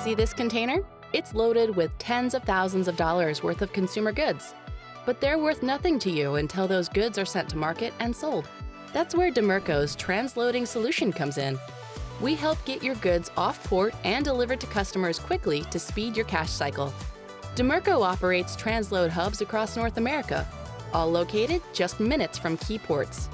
See this container? It's loaded with tens of thousands of dollars worth of consumer goods. But they're worth nothing to you until those goods are sent to market and sold. That's where Dimerco's Transloading solution comes in. We help get your goods off port and delivered to customers quickly to speed your cash cycle. Dimerco operates transload hubs across North America, all located just minutes from key ports.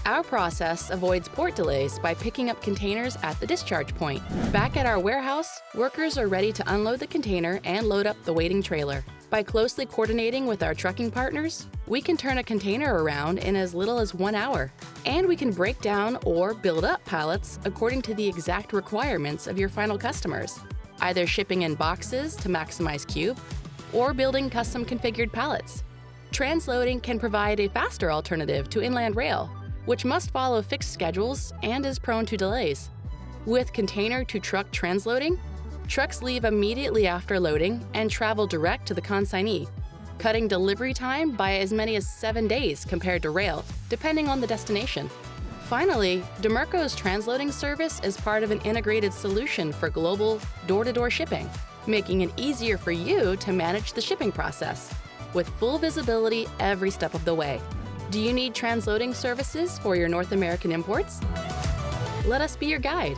Our process avoids port delays by picking up containers at the discharge point. Back at our warehouse, workers are ready to unload the container and load up the waiting trailer. By closely coordinating with our trucking partners, we can turn a container around in as little as 1 hour. And we can break down or build up pallets according to the exact requirements of your final customers, either shipping in boxes to maximize cube or building custom configured pallets. Transloading can provide a faster alternative to inland rail, which must follow fixed schedules and is prone to delays. With container-to-truck transloading, trucks leave immediately after loading and travel direct to the consignee, cutting delivery time by as many as 7 days compared to rail, depending on the destination. Finally, Dimerco's transloading service is part of an integrated solution for global door-to-door shipping, making it easier for you to manage the shipping process, with full visibility every step of the way. Do you need transloading services for your North American imports? Let us be your guide.